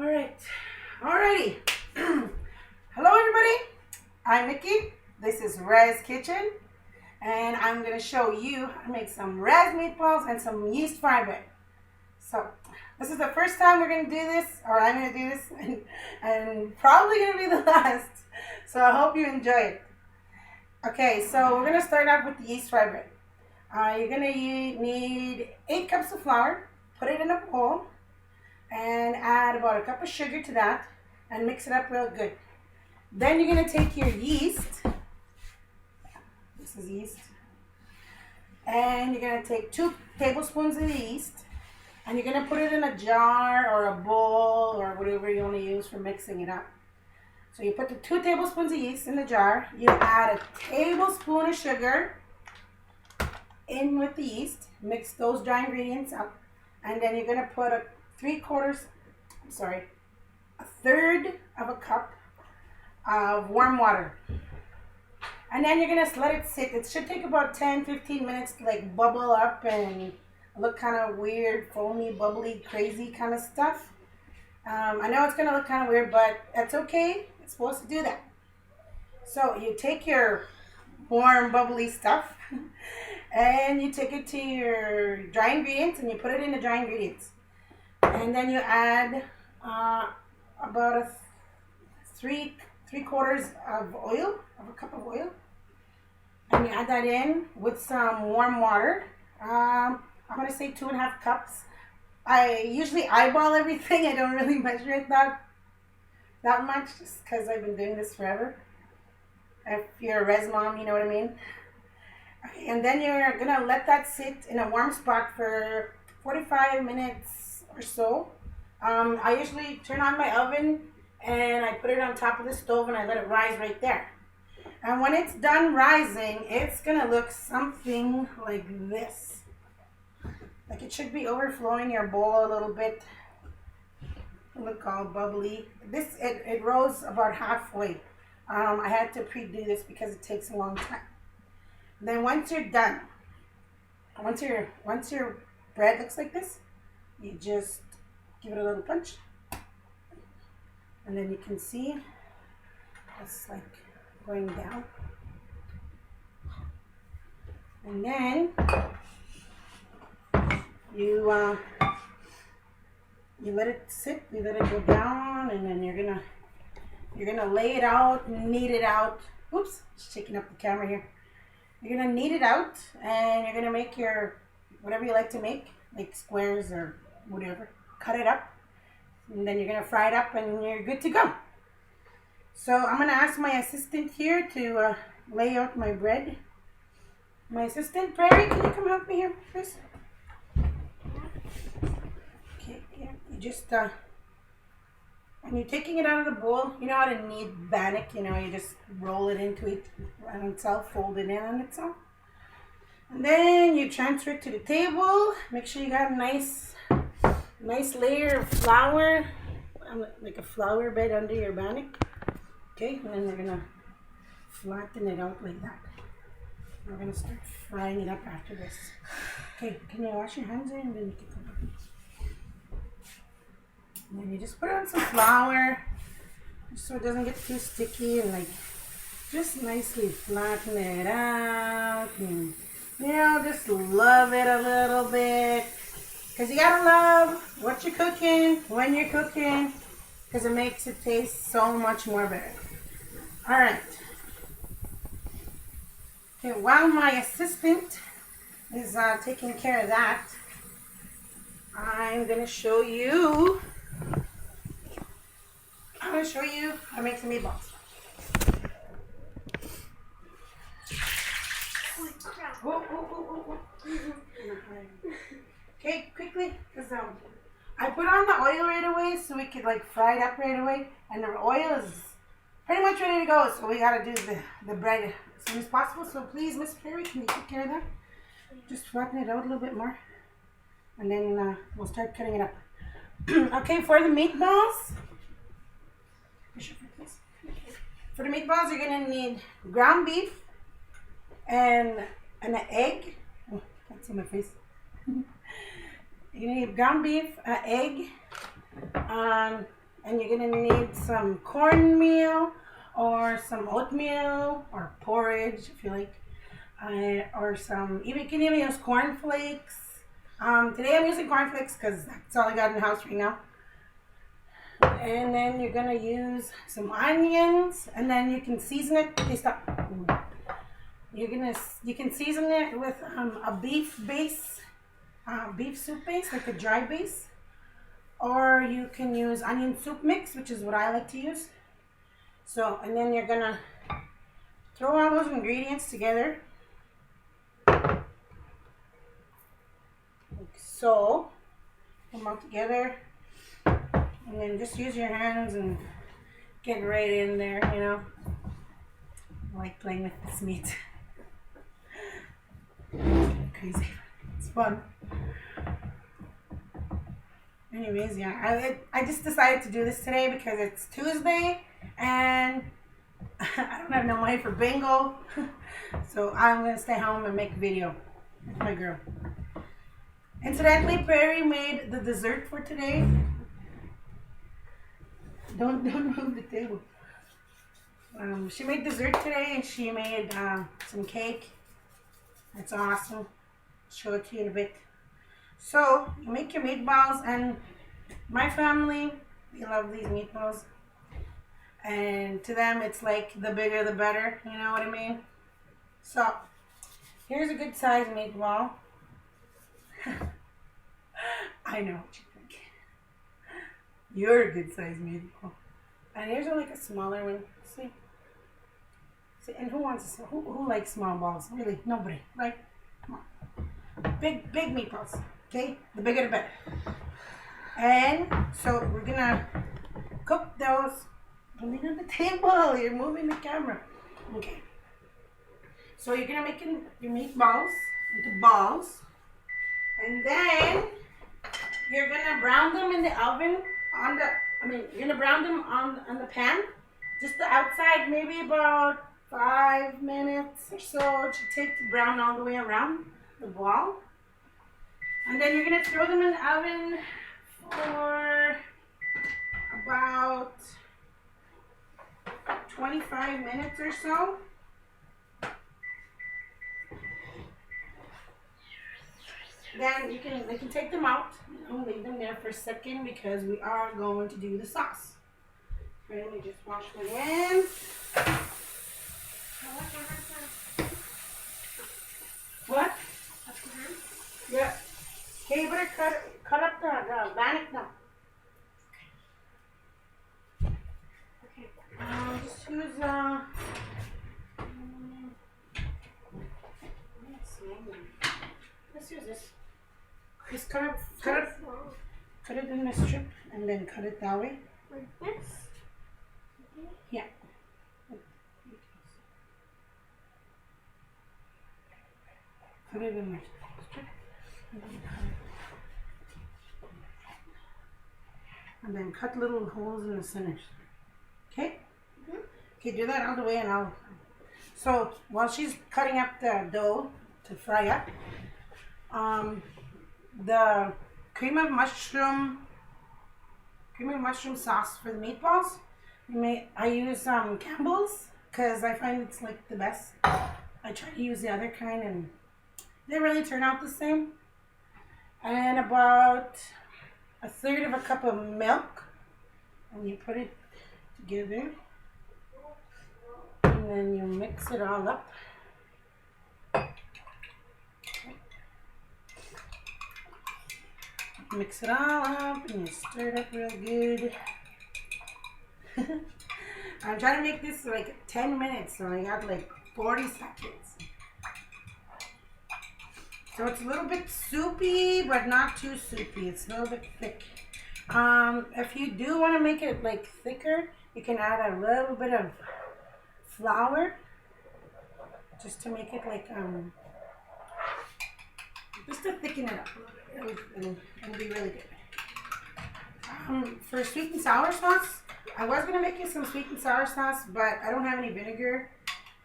All right. Alrighty. Hello, everybody. I'm Nikki. This is Rez Kitchen, and I'm going to show you how to make some Rez meatballs and some yeast fry bread. So, this is the first time we're going to do this, or I'm going to do this, and probably going to be the last. So, I hope you enjoy it. Okay, so we're going to start off with the yeast fry bread. You're going to need 8 cups of flour. Put it in a bowl and add about a cup of sugar to that and mix it up real good. Then you're going to take your yeast. This is yeast. And you're going to take 2 tablespoons of the yeast and you're going to put it in a jar or a bowl or whatever you want to use for mixing it up. So you put the 2 tablespoons of yeast in the jar. You add a tablespoon of sugar in with the yeast. Mix those dry ingredients up. And then you're going to put a third of a cup of warm water. And then you're going to let it sit. It should take about 10-15 minutes to like bubble up and look kind of weird, foamy, bubbly, crazy kind of stuff. I know it's going to look kind of weird, but that's okay. It's supposed to do that. So you take your warm, bubbly stuff and you take it to your dry ingredients and you put it in the dry ingredients. And then you add about a three-quarters of oil, of a cup of oil. And you add that in with some warm water. I'm going to say 2.5 cups. I usually eyeball everything. I don't really measure it that much just because I've been doing this forever. If you're a res mom, you know what I mean. Okay, and then you're going to let that sit in a warm spot for 45 minutes or so. I usually turn on my oven and I put it on top of the stove and I let it rise right there. And when it's done rising, it's going to look something like this. Like it should be overflowing your bowl a little bit. Look all bubbly. It rose about halfway. I had to pre-do this because it takes a long time. Then once you're done, once your bread looks like this, you just give it a little punch. And then you can see it's like going down. And then you let it sit, you let it go down, and then you're gonna lay it out, knead it out. Oops, just shaking up the camera here. You're gonna knead it out, and you're gonna make your whatever you like to make, like squares or whatever. Cut it up, and then you're gonna fry it up, and you're good to go. So I'm gonna ask my assistant here to lay out my bread. My assistant, Prairie, can you come help me here, please? Okay, yeah. You just when you're taking it out of the bowl, you know how to knead bannock. You know, you just roll it into it on itself, fold it in on itself. And then you transfer it to the table. Make sure you got a nice layer of flour, like a flour bed under your bannock. Okay, and then we're gonna flatten it out like that. We're gonna start frying it up after this. Okay, can you wash your hands and then you can come up. And then you just put on some flour just so it doesn't get too sticky, and like just nicely flatten it out, and you know, just love it a little bit, because you gotta love what you're cooking when you're cooking, because it makes it taste so much more better. All right. Okay, while my assistant is taking care of that, I'm gonna show you how to make some meatballs. Okay, quickly, because I put on the oil right away so we could like fry it up right away, and the oil is pretty much ready to go, so we gotta do the bread as soon as possible. So please, Miss Prairie, can you take care of that? Just flatten it out a little bit more, and then we'll start cutting it up. Okay, for the meatballs, you're gonna need ground beef and an egg. Oh, can't see my face. You're gonna need ground beef, an egg, and you're gonna need some cornmeal or some oatmeal or porridge if you like, or some, even you can even use cornflakes. Today I'm using cornflakes because that's all I got in the house right now. And then you're gonna use some onions, and then you can season it. Okay, stop. You can season it with a beef base, beef soup base, like a dry base, or you can use onion soup mix, which is what I like to use. So, and then you're gonna throw all those ingredients together. Like so, put them all together, and then just use your hands and get right in there, you know. I like playing with this meat. Crazy. It's fun. Anyways, yeah, I just decided to do this today because it's Tuesday and I don't have no money for bingo. So I'm going to stay home and make a video with my girl. Incidentally, Perry made the dessert for today. Don't move the table. She made dessert today and she made some cake. It's awesome. I'll show it to you in a bit. So you make your meatballs, and my family, they love these meatballs. And to them, it's like the bigger the better. You know what I mean? So here's a good size meatball. I know what you think. You're a good size meatball. And here's like a smaller one. See? And who wants who likes small balls? Really, nobody, right? Come on, big meatballs. Okay, the bigger the better. And so we're gonna cook those. Put it on the table. You're moving the camera. Okay. So you're gonna make your meatballs into balls, and then you're gonna brown them in the oven you're gonna brown them on the pan, just the outside, maybe about 5 minutes or so it should take to brown all the way around the ball. And then you're going to throw them in the oven for about 25 minutes or so. Then you can take them out and leave them there for a second because we are going to do the sauce. Let me just wash my hands. What? Yeah. Okay, you better cut up the bannock now. Okay. Just use let's use this. Just cut it in a strip and then cut it that way. Like this? Yeah. Put it in my strip and then cut little holes in the centers. Okay? Mm-hmm. Okay, do that all the way, and so while she's cutting up the dough to fry up, the cream of mushroom sauce for the meatballs, I use Campbell's because I find it's like the best. I try to use the other kind and they really turn out the same. And about 1/3 of a cup of milk, and you put it together, and then you mix it all up. Mix it all up and you stir it up real good. I'm trying to make this like 10 minutes, so I got like 40 seconds. So it's a little bit soupy, but not too soupy. It's a little bit thick. If you do want to make it like thicker, you can add a little bit of flour just to make it like just to thicken it up a little bit. It'll be really good. For sweet and sour sauce, I was gonna make you some sweet and sour sauce, but I don't have any vinegar.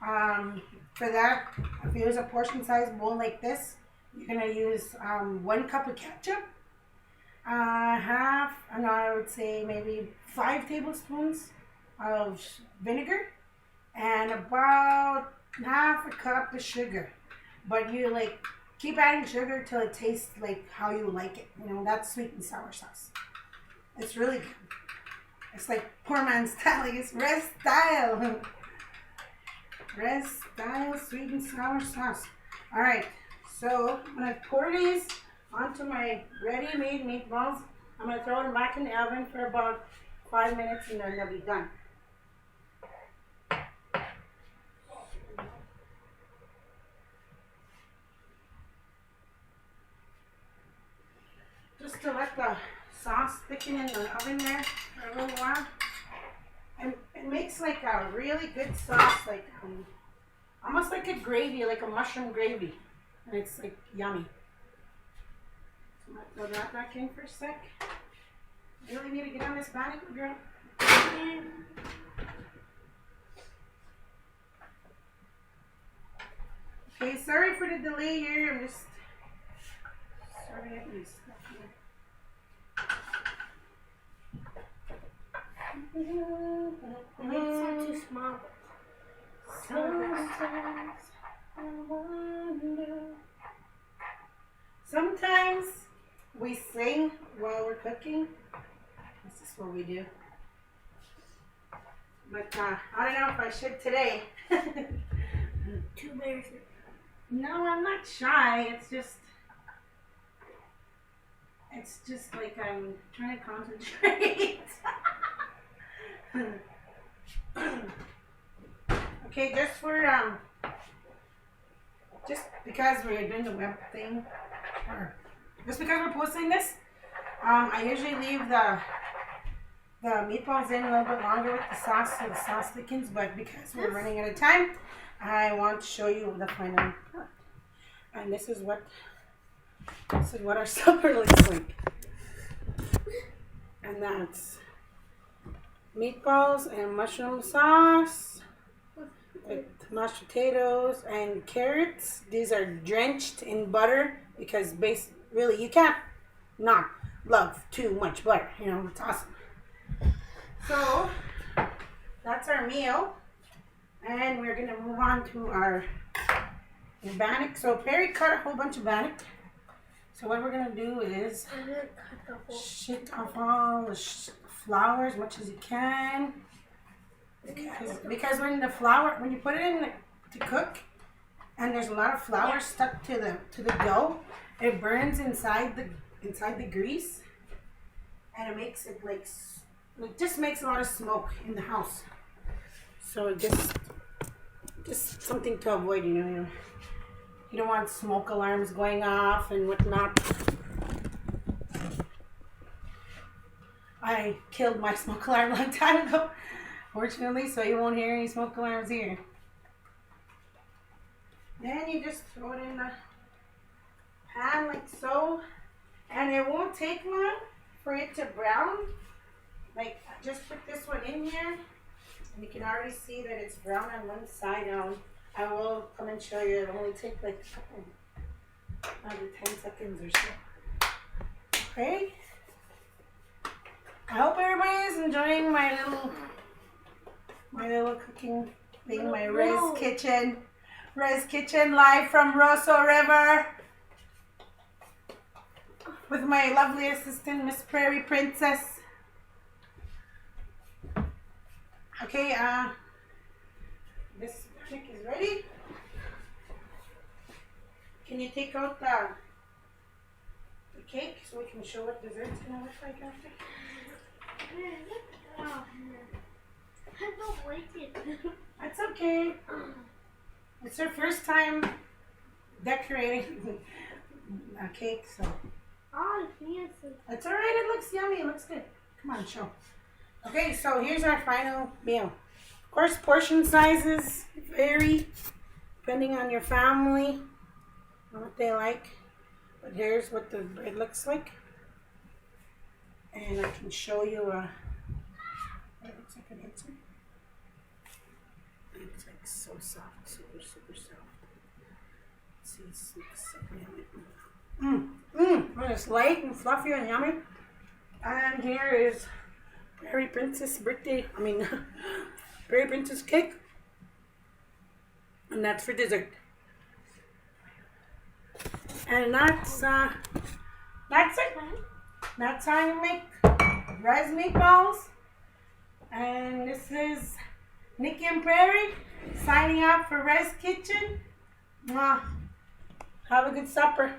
For that, if you use a portion size bowl like this, you're gonna use 1 cup of ketchup, and I would say maybe 5 tablespoons of vinegar and about half a cup of sugar. But you like keep adding sugar till it tastes like how you like it. You know, that's sweet and sour sauce. It's really good. It's like poor man's style, like it's Res style. Res style sweet and sour sauce. Alright, so I'm gonna pour these onto my ready-made meatballs. I'm gonna throw them back in the oven for about 5 minutes and then they'll be done. Just to let the sauce thicken in the oven there for a little while. And it makes like a really good sauce, like almost like a gravy, like a mushroom gravy. And it's like yummy. So I'm gonna throw that back in for a sec. You really need to get on this bannock, girl. Okay, sorry for the delay here. I'm just sorting out my stuff here. Maybe it's not too small. Sometimes we sing while we're cooking. This is what we do. But I don't know if I should today. Too embarrassing. No, I'm not shy. It's just like I'm trying to concentrate. Okay, just because we're doing the web thing, or just because we're posting this, I usually leave the meatballs in a little bit longer with the sauce so the sauce thickens, but because we're running out of time, I want to show you the final product. And this is what our supper looks like. And that's meatballs and mushroom sauce with mashed potatoes and carrots. These are drenched in butter because really you can't not love too much butter. You know, it's awesome. So that's our meal, and we're gonna move on to our bannock. So Perry cut a whole bunch of bannock. So what we're gonna do is shake off all the flour as much as you can, because when you put it in to cook, and there's a lot of flour stuck to the dough, it burns inside the grease, and it makes it like it just makes a lot of smoke in the house. So just something to avoid, you know. You don't want smoke alarms going off and whatnot. I killed my smoke alarm a long time ago, fortunately, so you won't hear any smoke alarms here. Then you just throw it in the pan like so, and it won't take long for it to brown. Like, I just put this one in here, and you can already see that it's brown on one side. I will come and show you. It'll only take like a couple, maybe 10 seconds or so. Okay. I hope everybody is enjoying my little cooking thing, my Res Kitchen live from Rosso River with my lovely assistant, Miss Prairie Princess. Okay, this chick is ready. Can you take out the cake so we can show what dessert's gonna look like after? I don't like it. That's okay. It's her first time decorating a cake, so. Oh, yes. It's alright, it looks yummy, it looks good. Come on, show. Okay, so here's our final meal. Of course, portion sizes vary depending on your family and what they like. But here's what the bread looks like. And I can show you what it looks like on the inside. It's like so soft, super, super soft. See, it's so yummy. When it's light and fluffy and yummy, And here is Prairie Princess birthday. Prairie Princess cake. And that's for dessert. And that's it. That's how you make rice meatballs. And this is Nikki and Prairie signing out for Res Kitchen. Mwah. Have a good supper.